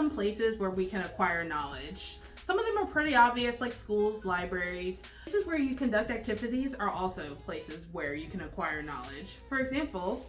some places where we can acquire knowledge. Some of them are pretty obvious, like schools, libraries. Places where you conduct activities are also places where you can acquire knowledge. For example,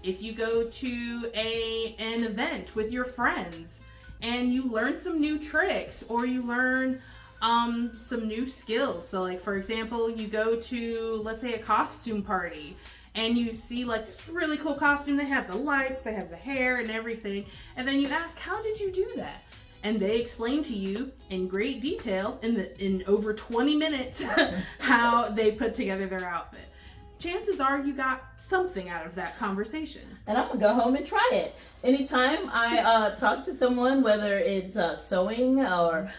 if you go to an event with your friends and you learn some new tricks or you learn some new skills. So like, for example, you go to, let's say, a costume party and you see like this really cool costume. They have the lights, they have the hair and everything. And then you ask, how did you do that? And they explain to you in great detail in over 20 minutes how they put together their outfit. Chances are you got something out of that conversation. And I'm gonna go home and try it. Anytime I talk to someone, whether it's sewing or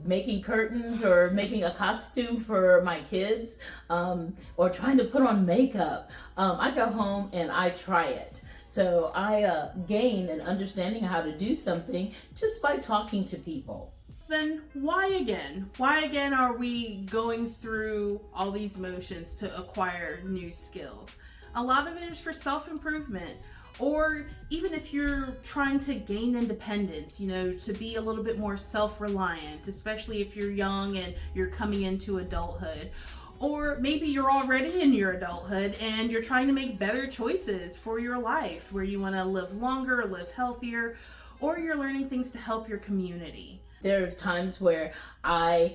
making curtains or making a costume for my kids, or trying to put on makeup, I go home and I try it. So I gain an understanding how to do something just by talking to people. Then why again? Why again are we going through all these motions to acquire new skills? A lot of it is for self-improvement, or even if you're trying to gain independence, to be a little bit more self-reliant, especially if you're young and you're coming into adulthood. Or maybe you're already in your adulthood and you're trying to make better choices for your life, where you want to live longer, live healthier, or you're learning things to help your community. There are times where I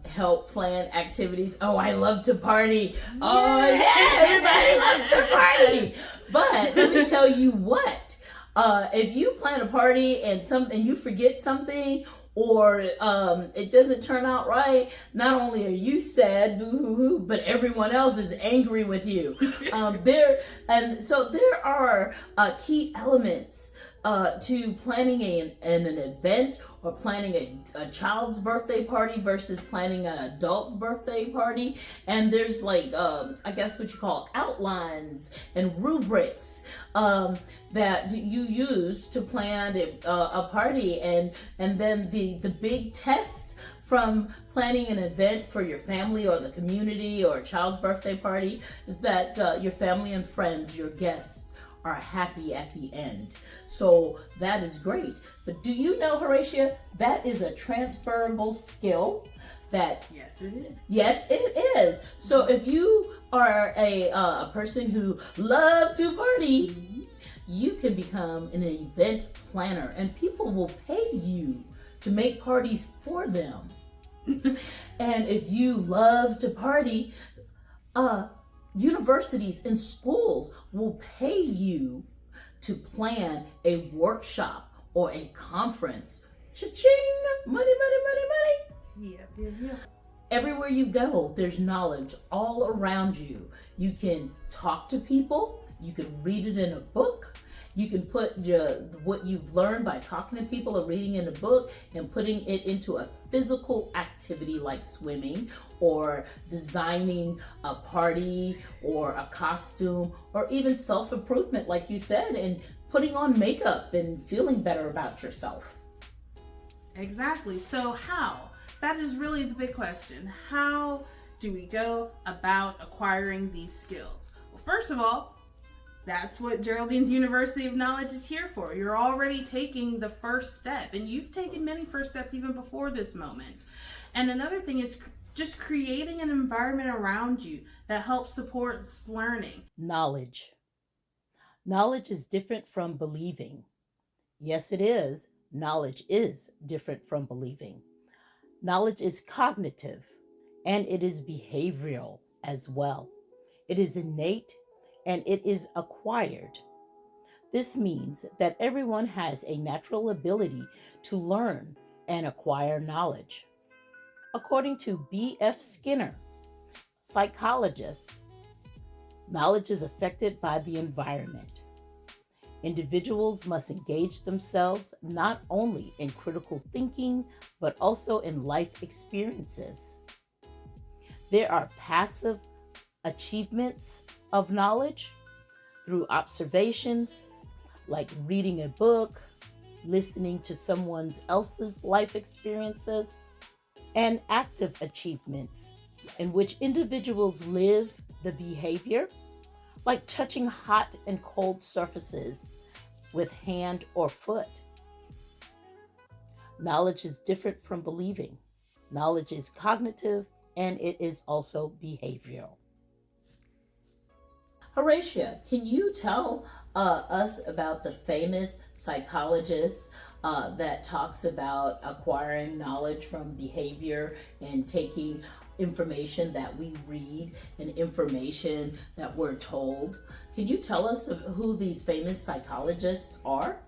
help plan activities. Oh, I love to party. Oh, yeah, everybody loves to party. But let me tell you what, if you plan a party and you forget something, or it doesn't turn out right, not only are you sad, boo-hoo-hoo, but everyone else is angry with you. There are key elements to planning an event or planning a child's birthday party versus planning an adult birthday party. And there's I guess what you call outlines and rubrics that you use to plan a party. And then the big test from planning an event for your family or the community or a child's birthday party is that your family and friends, your guests, are happy at the end. So that is great. But do you know, Horatia, that is a transferable skill that... Yes, it is. Yes, it is. So if you are a person who loves to party, you can become an event planner and people will pay you to make parties for them. And if you love to party, universities and schools will pay you to plan a workshop or a conference. Cha-ching! Money, money, money, money. Yeah. Everywhere you go, there's knowledge all around you. You can talk to people. You can read it in a book. You can put what you've learned by talking to people or reading in a book and putting it into a physical activity like swimming or designing a party or a costume, or even self-improvement, like you said, and putting on makeup and feeling better about yourself. Exactly. So how? That is really the big question. How do we go about acquiring these skills? Well, first of all, that's what Geraldine's University of Knowledge is here for. You're already taking the first step, and you've taken many first steps even before this moment. And another thing is just creating an environment around you that helps support learning. Knowledge. Knowledge is different from believing. Yes, it is. Knowledge is different from believing. Knowledge is cognitive, and it is behavioral as well. It is innate, and it is acquired. This means that everyone has a natural ability to learn and acquire knowledge. According to B.F. Skinner, psychologist, knowledge is affected by the environment. Individuals must engage themselves not only in critical thinking, but also in life experiences. There are passive achievements of knowledge through observations, like reading a book, listening to someone else's life experiences, and active achievements in which individuals live the behavior, like touching hot and cold surfaces with hand or foot. Knowledge is different from believing. Knowledge is cognitive and it is also behavioral. Horatia, can you tell us about the famous psychologist that talks about acquiring knowledge from behavior and taking information that we read and information that we're told? Can you tell us who these famous psychologists are?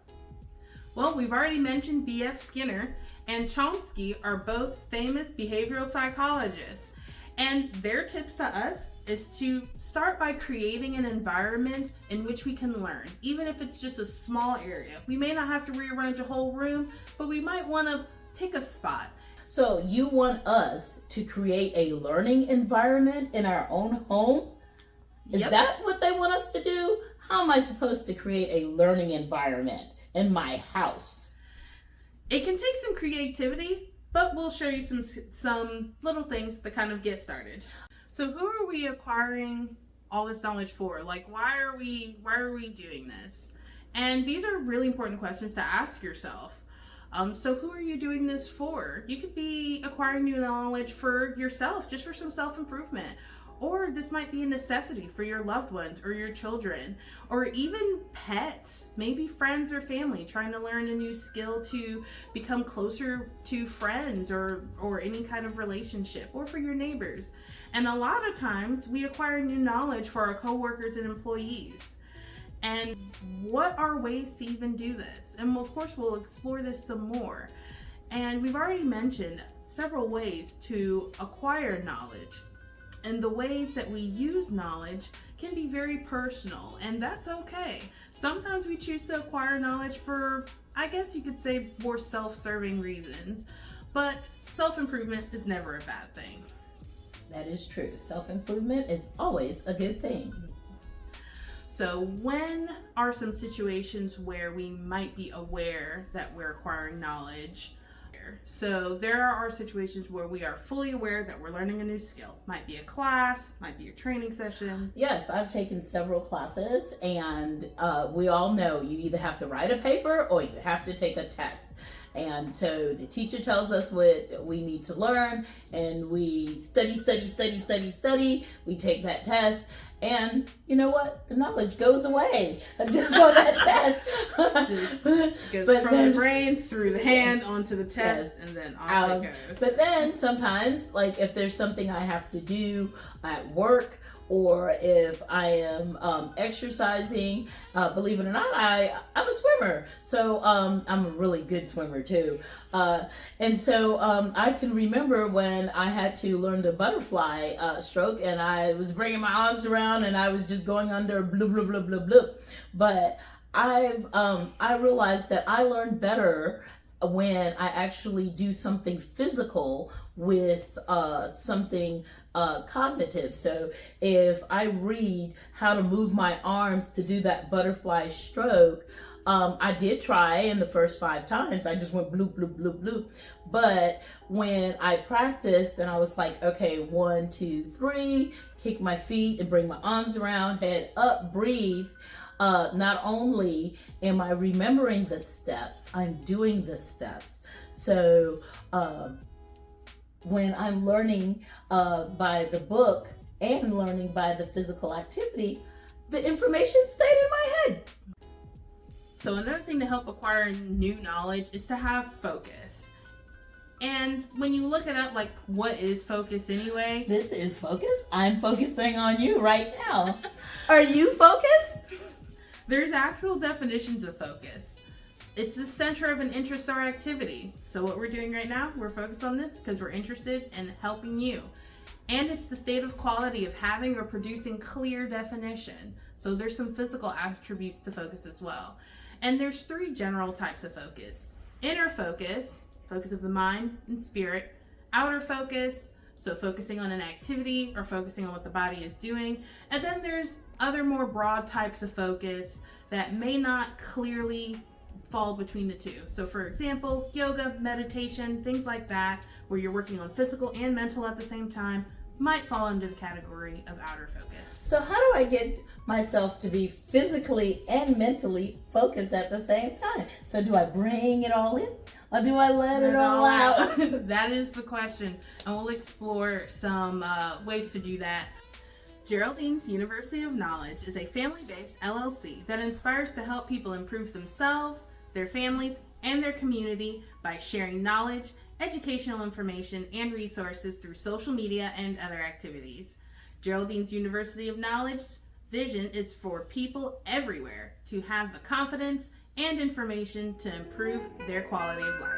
Well, we've already mentioned B.F. Skinner and Chomsky are both famous behavioral psychologists. And their tips to us is to start by creating an environment in which we can learn, even if it's just a small area. We may not have to rearrange a whole room, but we might want to pick a spot. So you want us to create a learning environment in our own home? Is Yep. that what they want us to do? How am I supposed to create a learning environment in my house? It can take some creativity, but we'll show you some little things to kind of get started. So who are we acquiring all this knowledge for? Like, why are we doing this? And these are really important questions to ask yourself. So who are you doing this for? You could be acquiring new knowledge for yourself, just for some self-improvement. Or this might be a necessity for your loved ones or your children, or even pets, maybe friends or family trying to learn a new skill to become closer to friends or any kind of relationship, or for your neighbors. And a lot of times we acquire new knowledge for our coworkers and employees. And what are ways to even do this? And of course, we'll explore this some more. And we've already mentioned several ways to acquire knowledge. And the ways that we use knowledge can be very personal, and that's okay. Sometimes we choose to acquire knowledge for, I guess you could say, more self-serving reasons, but self-improvement is never a bad thing. That is true. Self-improvement is always a good thing. So when are some situations where we might be aware that we're acquiring knowledge? So there are situations where we are fully aware that we're learning a new skill. Might be a class, might be a training session. Yes, I've taken several classes, and we all know you either have to write a paper or you have to take a test. And so the teacher tells us what we need to learn, and we study. We take that test, and you know what? The knowledge goes away just for that test. Just goes from the brain through the hand onto the test, and then off it goes. But then sometimes, like if there's something I have to do at work, or if I am exercising, believe it or not, I'm a swimmer. So I'm a really good swimmer too. And so I can remember when I had to learn the butterfly stroke, and I was bringing my arms around and I was just going under bloop, bloop, bloop, bloop, bloop. But I realized that I learned better when I actually do something physical with something cognitive. So if I read how to move my arms to do that butterfly stroke, I did try in the first 5 times. I just went bloop, bloop, bloop, bloop. But when I practiced and I was like, okay, 1, 2, 3, kick my feet and bring my arms around, head up, breathe. Not only am I remembering the steps, I'm doing the steps. So when I'm learning by the book and learning by the physical activity, the information stayed in my head. So another thing to help acquire new knowledge is to have focus. And when you look it up, like, what is focus anyway? This is focus. I'm focusing on you right now. Are you focused? There's actual definitions of focus. It's the center of an interest or activity. So what we're doing right now, we're focused on this because we're interested in helping you. And it's the state of quality of having or producing clear definition. So there's some physical attributes to focus as well. And there's 3 general types of focus. Inner focus, focus of the mind and spirit. Outer focus, so focusing on an activity or focusing on what the body is doing. And then there's other more broad types of focus that may not clearly fall between the 2. So for example, yoga, meditation, things like that, where you're working on physical and mental at the same time, might fall under the category of outer focus. So how do I get myself to be physically and mentally focused at the same time? So do I bring it all in? Or do I let it all out? That is the question. And we'll explore some ways to do that. Geraldine's University of Knowledge is a family-based LLC that inspires to help people improve themselves, their families, and their community by sharing knowledge, educational information, and resources through social media and other activities. Geraldine's University of Knowledge's vision is for people everywhere to have the confidence and information to improve their quality of life.